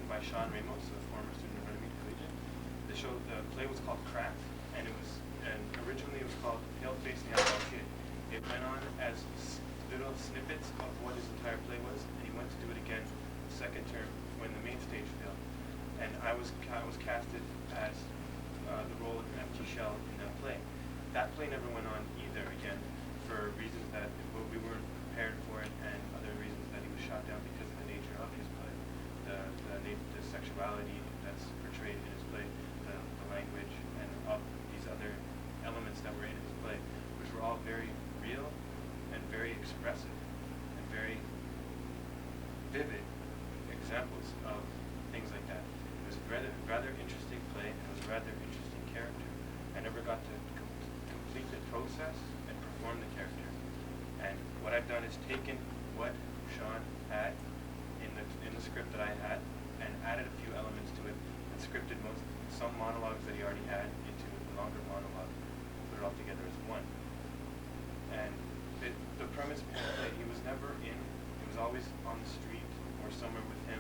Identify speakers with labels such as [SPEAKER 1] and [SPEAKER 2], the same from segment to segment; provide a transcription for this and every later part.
[SPEAKER 1] by Sean Ramos, a former student of Runnymede Collegiate. The play was called Cracked, and originally it was called Paleface and the Outlaw Kid. It went on as little snippets of what his entire play was, and he went to do it again the second term when the main stage failed. And I was casted as the role of an empty shell in that play. That play never went on either again for reasons that we weren't prepared for it, and other reasons that he was shot down because of the nature of his play, the sexuality that's portrayed in his play, the language, and of these other elements that were in his play, which were all very real and very expressive and very vivid examples of things like that. It was a rather interesting play, and it was a rather interesting character. I never got to complete the process and perform the character. And what I've done is taken what Sean had in the script that I had and added a few elements to it and scripted some monologues that he already had into a longer monologue, put it all together as one. And the premise behind the play, he was never in, he was always on the street or somewhere with him.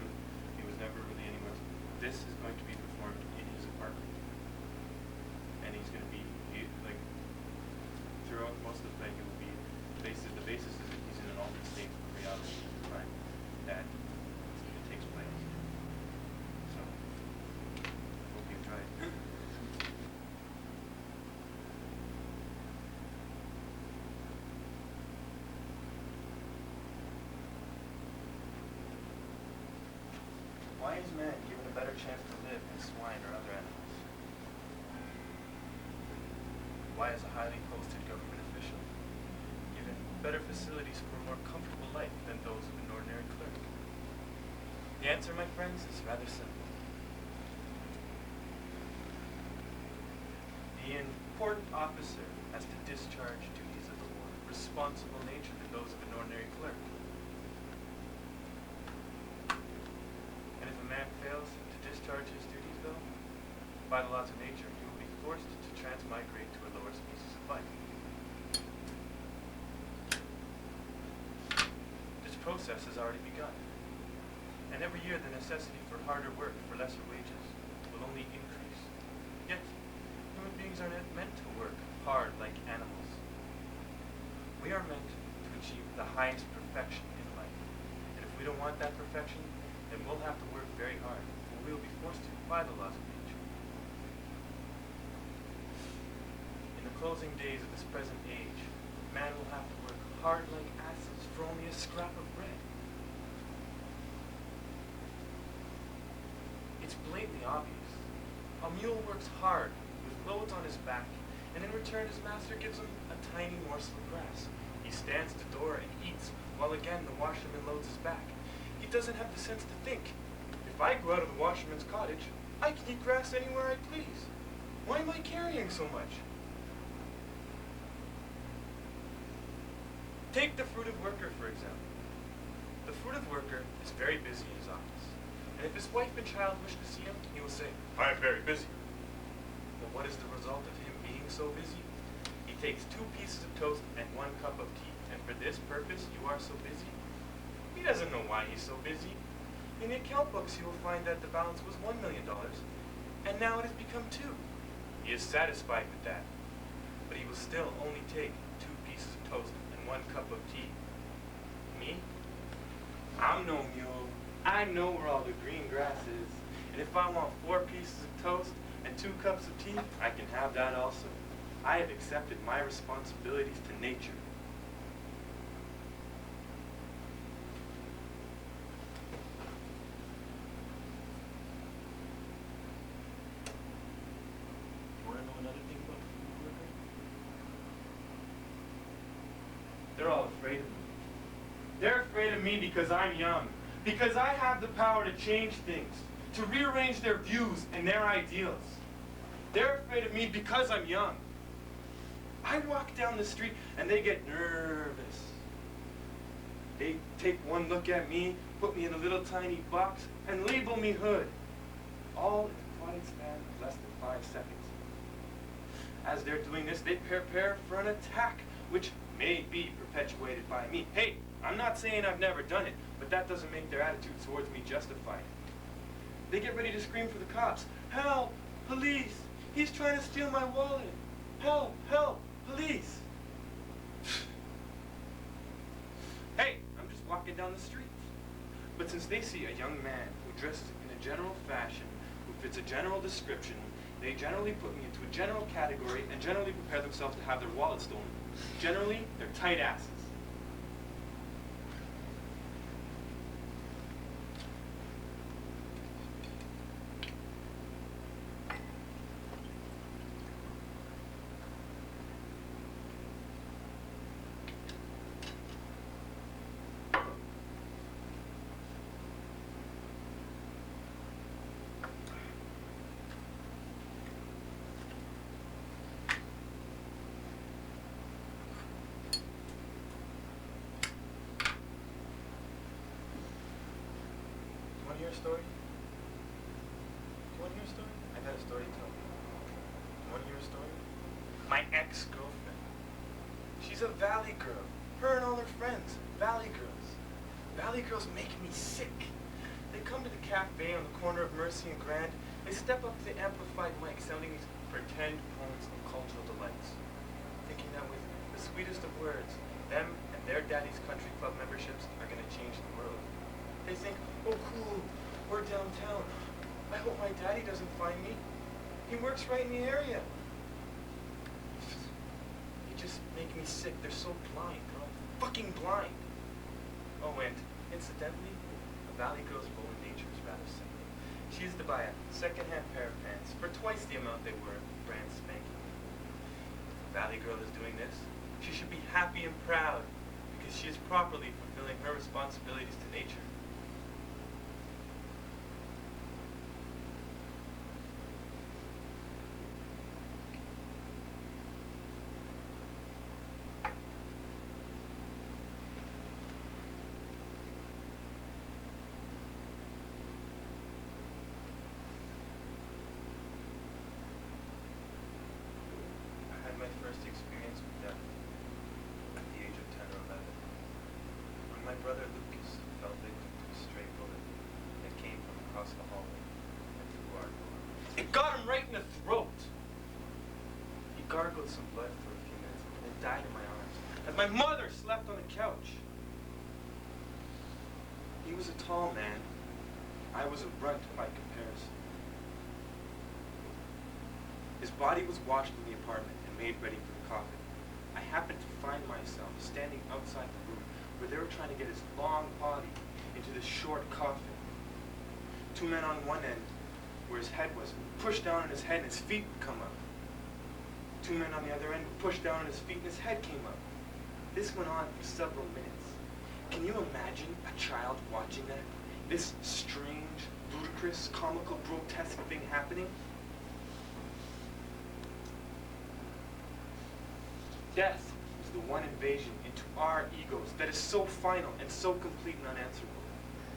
[SPEAKER 1] He was never really anywhere. This is going to be performed in his apartment. And he's going to be, throughout most of the play, he will be, the basis is that he's in an altered state of reality at the time that it takes place. So, hope you enjoy it. Why is man given a better chance to live than swine or other animals? Why is a highly posted government official given better facilities for a more comfortable life than those of an ordinary clerk? The answer, my friends, is rather simple. The important officer has to discharge duties of a more responsible nature than those of an ordinary clerk. And if a man fails to discharge his duties, though, by the laws of nature, he will be forced to transmigrate to a lower species of life. This process has already begun. And every year the necessity for harder work for lesser wages will only increase. Yet, human beings are not meant to work hard like animals. We are meant to achieve the highest perfection in life. And if we don't want that perfection, then we'll have to work very hard, and we will be forced to by the laws of nature. In the closing days of this present age, man will have to work hard like asses for only a scrap of bread. It's blatantly obvious. A mule works hard with loads on his back, and in return his master gives him a tiny morsel of grass. He stands at the door and eats, while again the washerman loads his back. He doesn't have the sense to think. If I go out of the washerman's cottage, I can eat grass anywhere I please. Why am I carrying so much? Take the fruitive worker, for example. The fruitive worker is very busy in his office. And if his wife and child wish to see him, he will say, "I am very busy." But what is the result of him being so busy? He takes 2 pieces of toast and 1 cup of tea. And for this purpose, you are so busy? He doesn't know why he's so busy. In the account books, he will find that the balance was $1 million, and now it has become 2. He is satisfied with that, but he will still only take 2 pieces of toast and 1 cup of tea. Me? I'm no mule. I know where all the green grass is, and if I want 4 pieces of toast and 2 cups of tea, I can have that also. I have accepted my responsibilities to nature. They're all afraid of me. They're afraid of me because I'm young, because I have the power to change things, to rearrange their views and their ideals. They're afraid of me because I'm young. I walk down the street and they get nervous. They take one look at me, put me in a little tiny box, and label me Hood. All in a quiet span of less than 5 seconds. As they're doing this, they prepare for an attack, which may be perpetuated by me. Hey, I'm not saying I've never done it, but that doesn't make their attitude towards me justified. They get ready to scream for the cops. Help! Police! He's trying to steal my wallet! Help! Help! Police! Hey, I'm just walking down the street. But since they see a young man who dresses in a general fashion, who fits a general description, they generally put me into a general category and generally prepare themselves to have their wallet stolen. Generally, they're tight asses. You want to hear a story? You want to hear a story? I got a story to tell you. You want to hear a story? My ex-girlfriend. She's a valley girl. Her and all her friends. Valley girls. Valley girls make me sick. They come to the cafe on the corner of Mercy and Grand. They step up to the amplified mic, sounding these pretend poems of cultural delights. Thinking that with the sweetest of words, them and their daddy's country club memberships are going to change the world. They think, oh cool, we're downtown. I hope my daddy doesn't find me. He works right in the area. They just make me sick. They're so blind. They're all fucking blind. Oh, and incidentally, a valley girl's role in nature is rather simple. She is to buy a second-hand pair of pants for twice the amount they were brand spanking. If a valley girl is doing this, she should be happy and proud because she is properly fulfilling her responsibilities to nature. My first experience with death at the age of 10 or 11, when my brother Lucas fell victim to a stray bullet that came from across the hallway and through our door. It got him right in the throat! He gargled some blood for a few minutes and then died in my arms as my mother slept on the couch. He was a tall man. I was a runt by comparison. His body was washed in the apartment and made ready for the coffin. I happened to find myself standing outside the room where they were trying to get his long body into this short coffin. Two men on one end, where his head was, would push down on his head and his feet would come up. Two men on the other end would push down on his feet and his head came up. This went on for several minutes. Can you imagine a child watching that? This strange, ludicrous, comical, grotesque thing happening? Death is the one invasion into our egos that is so final and so complete and unanswerable.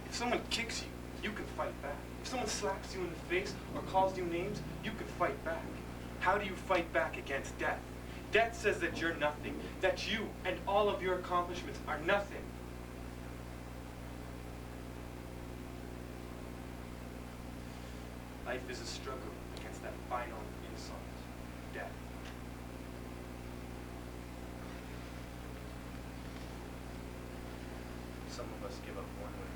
[SPEAKER 1] If someone kicks you, you can fight back. If someone slaps you in the face or calls you names, you can fight back. How do you fight back against death? Death says that you're nothing, that you and all of your accomplishments are nothing. Life is a struggle against that final insult, death. Some of us give up one way